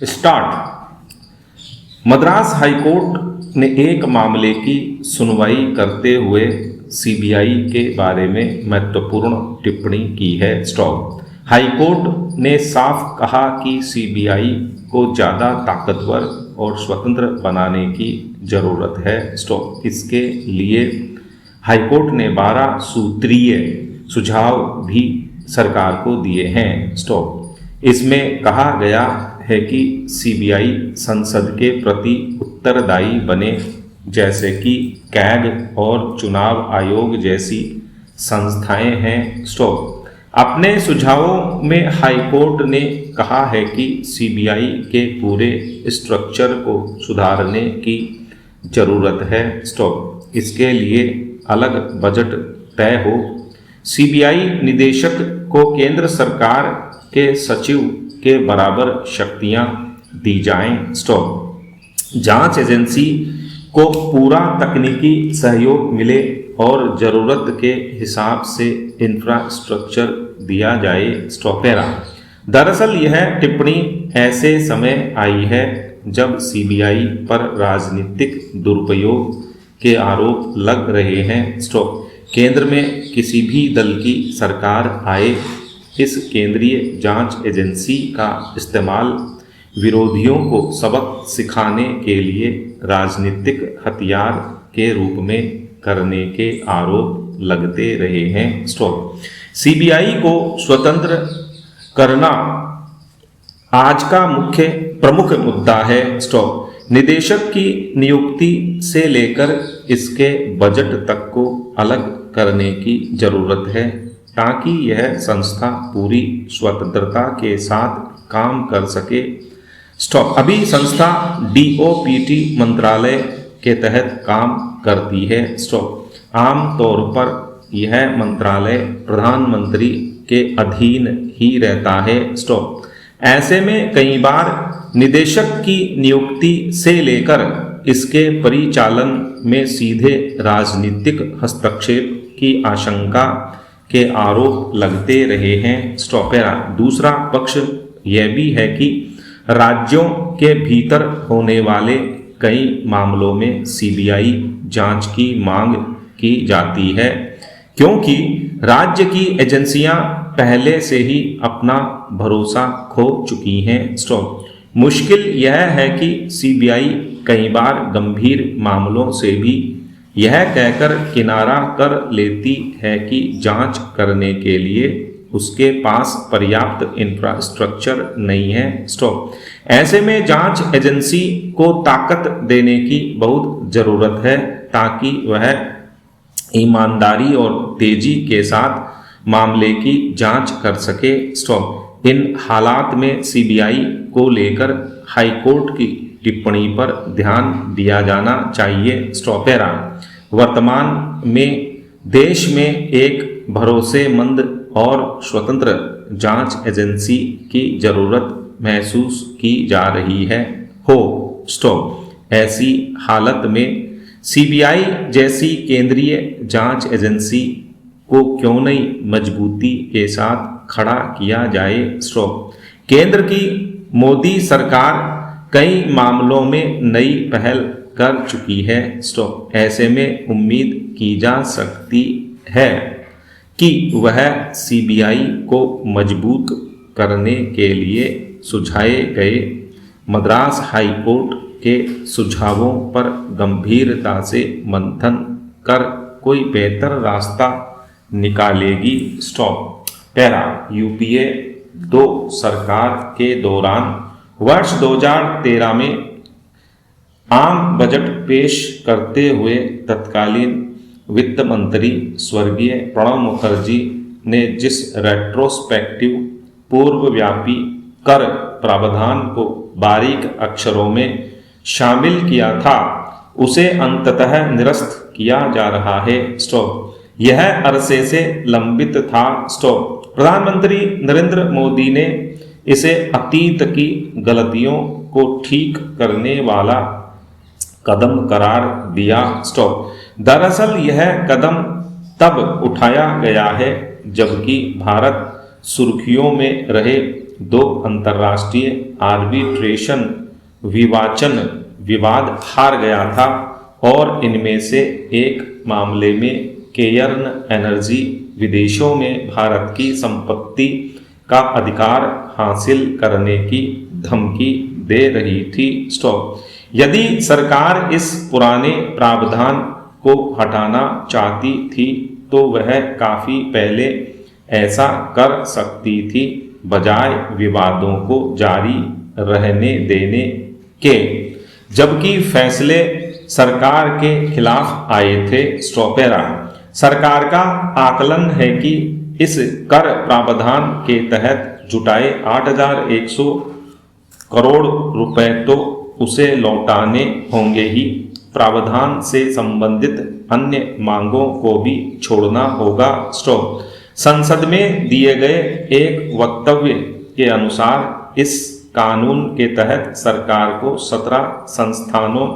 Start. Madras high court ने एक मामले की सुनवाई करते हुए सीबीआई के बारे में महत्वपूर्ण टिप्पणी की है। स्टॉप। हाईकोर्ट ने साफ कहा कि सीबीआई को ज़्यादा ताकतवर और स्वतंत्र बनाने की ज़रूरत है। स्टॉप। इसके लिए हाईकोर्ट ने 12 सूत्रीय सुझाव भी सरकार को दिए हैं। स्टॉप। इसमें कहा गया है कि सीबीआई संसद के प्रति उत्तरदायी बने, जैसे कि कैग और चुनाव आयोग जैसी संस्थाएं हैं। स्टॉप। अपने सुझावों में हाईकोर्ट ने कहा है कि सीबीआई के पूरे स्ट्रक्चर को सुधारने की ज़रूरत है। स्टॉप। इसके लिए अलग बजट तय हो, सीबीआई निदेशक को केंद्र सरकार के सचिव के बराबर शक्तियां दी जाएं। स्टॉप। जांच एजेंसी को पूरा तकनीकी सहयोग मिले और ज़रूरत के हिसाब से इंफ्रास्ट्रक्चर दिया जाए। स्टॉप। दरअसल यह टिप्पणी ऐसे समय आई है जब सीबीआई पर राजनीतिक दुरुपयोग के आरोप लग रहे हैं। स्टॉप। केंद्र में किसी भी दल की सरकार आए, इस केंद्रीय जांच एजेंसी का इस्तेमाल विरोधियों को सबक सिखाने के लिए राजनीतिक हथियार के रूप में करने के आरोप लगते रहे हैं। स्टॉप। सीबीआई को स्वतंत्र करना आज का प्रमुख मुद्दा है। स्टॉप। निदेशक की नियुक्ति से लेकर इसके बजट तक को अलग करने की जरूरत है, ताकि यह संस्था पूरी स्वतंत्रता के साथ काम कर सके। स्टॉप। अभी संस्था डीओपीटी मंत्रालय के तहत काम करती है। स्टॉप। आम तौर पर यह मंत्रालय प्रधानमंत्री के अधीन ही रहता है। स्टॉप। ऐसे में कई बार निदेशक की नियुक्ति से लेकर इसके परिचालन में सीधे राजनीतिक हस्तक्षेप की आशंका के आरोप लगते रहे हैं। स्टॉप। दूसरा पक्ष यह भी है कि राज्यों के भीतर होने वाले कई मामलों में सीबीआई जांच की मांग की जाती है, क्योंकि राज्य की एजेंसियां पहले से ही अपना भरोसा खो चुकी हैं। स्टॉप। मुश्किल यह है कि सीबीआई कई बार गंभीर मामलों से भी यह कहकर किनारा कर लेती है कि जांच करने के लिए उसके पास पर्याप्त इंफ्रास्ट्रक्चर नहीं है। स्टॉप। ऐसे में जांच एजेंसी को ताकत देने की बहुत ज़रूरत है, ताकि वह ईमानदारी और तेजी के साथ मामले की जांच कर सके। स्टॉप। इन हालात में सीबीआई को लेकर हाईकोर्ट की टिप्पणी पर ध्यान दिया जाना चाहिए। स्टॉप। वर्तमान में देश में एक भरोसेमंद और स्वतंत्र जांच एजेंसी की जरूरत महसूस की जा रही है। स्टॉप। ऐसी हालत में सीबीआई जैसी केंद्रीय जांच एजेंसी को क्यों नहीं मजबूती के साथ खड़ा किया जाए। स्टॉप। केंद्र की मोदी सरकार कई मामलों में नई पहल कर चुकी है। स्टॉप। ऐसे में उम्मीद की जा सकती है कि वह सीबीआई को मजबूत करने के लिए सुझाए गए मद्रास हाईकोर्ट के सुझावों पर गंभीरता से मंथन कर कोई बेहतर रास्ता निकालेगी। स्टॉप। यूपीए 2 सरकार के दौरान वर्ष 2013 में आम बजट पेश करते हुए तत्कालीन वित्त मंत्री स्वर्गीय प्रणब मुखर्जी ने जिस रेट्रोस्पेक्टिव पूर्वव्यापी कर प्रावधान को बारीक अक्षरों में शामिल किया था, उसे अंततः निरस्त किया जा रहा है। स्टॉप। यह अरसे से लंबित था। स्टॉप। प्रधानमंत्री नरेंद्र मोदी ने इसे अतीत की गलतियों को ठीक करने वाला कदम करार दिया। स्टॉप। दरअसल यह कदम तब उठाया गया है जबकि भारत सुर्खियों में रहे 2 अंतर्राष्ट्रीय आर्बिट्रेशन विवाद हार गया था और इनमें से एक मामले में केयर्न एनर्जी विदेशों में भारत की संपत्ति का अधिकार हासिल करने की धमकी दे रही थी। स्टॉप। यदि सरकार इस पुराने प्रावधान को हटाना चाहती थी तो वह काफी पहले ऐसा कर सकती थी, बजाय विवादों को जारी रहने देने के, जबकि फैसले सरकार के खिलाफ आए थे। स्टॉपेरा। सरकार का आकलन है कि इस कर प्रावधान के तहत जुटाए 8,100 करोड़ रुपए तो उसे लौटाने होंगे ही, प्रावधान से संबंधित अन्य मांगों को भी छोड़ना होगा। स्टॉप। संसद में दिए गए एक वक्तव्य के अनुसार इस कानून के तहत सरकार को 17 संस्थानों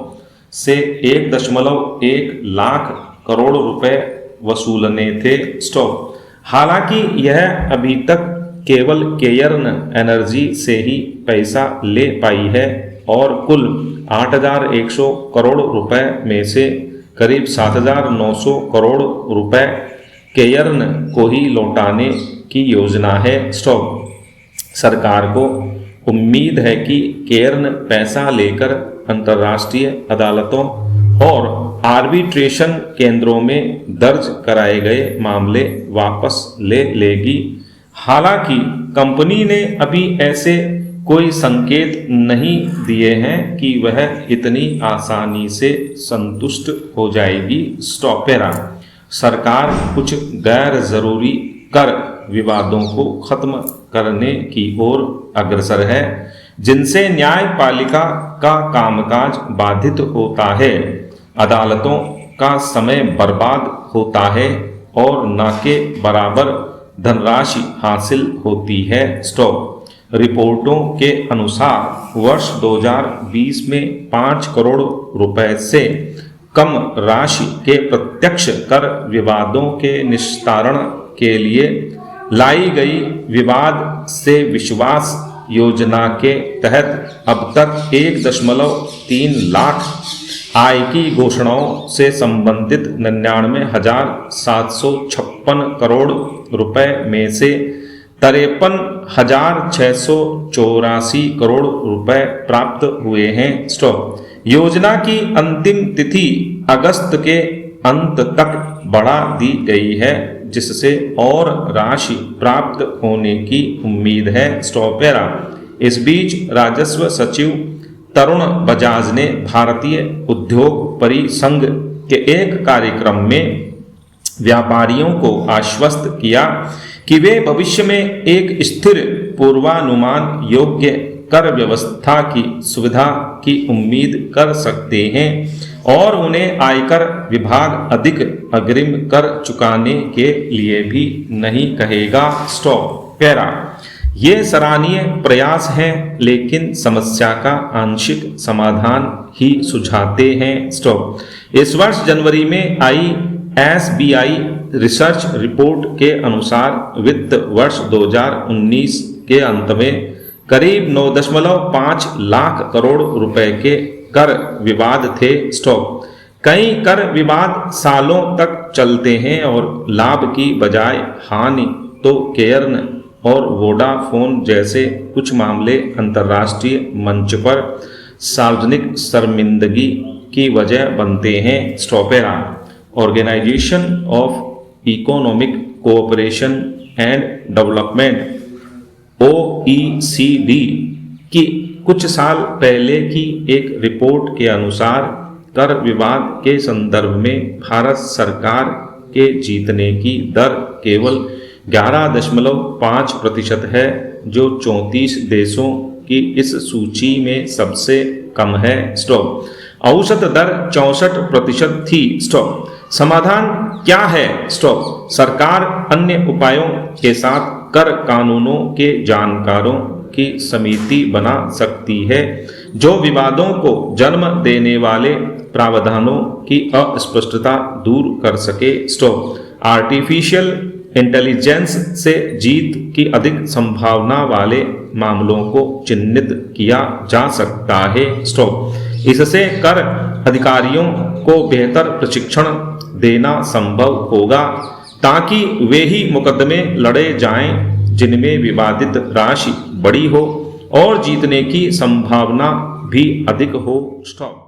से 1.1 लाख करोड़ रुपए वसूलने थे। स्टॉप। हालांकि यह अभी तक केवल केयर्न एनर्जी से ही पैसा ले पाई है और कुल 8,100 करोड़ रुपए में से करीब 7,900 करोड़ रुपए केयर्न को ही लौटाने की योजना है। स्टॉप। सरकार को उम्मीद है कि केयर्न पैसा लेकर अंतर्राष्ट्रीय अदालतों और आर्बिट्रेशन केंद्रों में दर्ज कराए गए मामले वापस ले लेगी। हालांकि कंपनी ने अभी ऐसे कोई संकेत नहीं दिए हैं कि वह इतनी आसानी से संतुष्ट हो जाएगी। स्टॉपेरा। सरकार कुछ गैर जरूरी कर विवादों को खत्म करने की ओर अग्रसर है, जिनसे न्यायपालिका का कामकाज बाधित होता है, अदालतों का समय बर्बाद होता है और न के बराबर धनराशि हासिल होती है। स्टॉप। रिपोर्टों के अनुसार वर्ष 2020 में 5 करोड़ रुपए से कम राशि के प्रत्यक्ष कर विवादों के निस्तारण के लिए लाई गई विवाद से विश्वास योजना के तहत अब तक 1.3 लाख आय की घोषणाओं से संबंधित 99,756 करोड़ रुपए में से 53,684 करोड़ रुपए प्राप्त हुए हैं। स्टॉप। योजना की अंतिम तिथि अगस्त के अंत तक बढ़ा दी गई है, जिससे और राशि प्राप्त होने की उम्मीद है। स्टॉपेरा। इस बीच राजस्व सचिव तरुण बजाज ने भारतीय उद्योग परिसंघ के एक कार्यक्रम में व्यापारियों को आश्वस्त किया कि वे भविष्य में एक स्थिर पूर्वानुमान योग्य कर व्यवस्था की सुविधा की उम्मीद कर सकते हैं और उन्हें आयकर विभाग अधिक अग्रिम कर चुकाने के लिए भी नहीं कहेगा। स्टॉप। पैरा। ये सराहनीय प्रयास हैं, लेकिन समस्या का आंशिक समाधान ही सुझाते हैं। स्टॉप। इस वर्ष जनवरी में आई SBI रिसर्च रिपोर्ट के अनुसार वित्त वर्ष 2019 के अंत में करीब 9.5 लाख करोड़ रुपए के कर विवाद थे। स्टॉप। कई कर विवाद सालों तक चलते हैं और लाभ की बजाय हानि तो केयर्न और वोडाफोन जैसे कुछ मामले अंतर्राष्ट्रीय मंच पर सार्वजनिक शर्मिंदगी की वजह बनते हैं। स्टॉपेरा। Organisation of Economic Cooperation and Development OECD की कुछ साल पहले की एक रिपोर्ट के अनुसार कर विवाद के संदर्भ में भारत सरकार के जीतने की दर केवल 11.5% है, जो 34 देशों की इस सूची में सबसे कम है। स्टॉप। औसत दर 64% थी। स्टॉप। समाधान क्या है? स्टॉप। सरकार अन्य उपायों के साथ कर कानूनों के जानकारों की समिति बना सकती है जो विवादों को जन्म देने वाले प्रावधानों की अस्पष्टता दूर कर सके। स्टॉप। आर्टिफिशियल इंटेलिजेंस से जीत की अधिक संभावना वाले मामलों को चिन्हित किया जा सकता है। स्टॉप। इससे कर अधिकारियों को बेहतर प्रशिक्षण देना संभव होगा ताकि वे ही मुकदमे लड़े जाएं जिनमें विवादित राशि बड़ी हो और जीतने की संभावना भी अधिक हो। स्टॉप।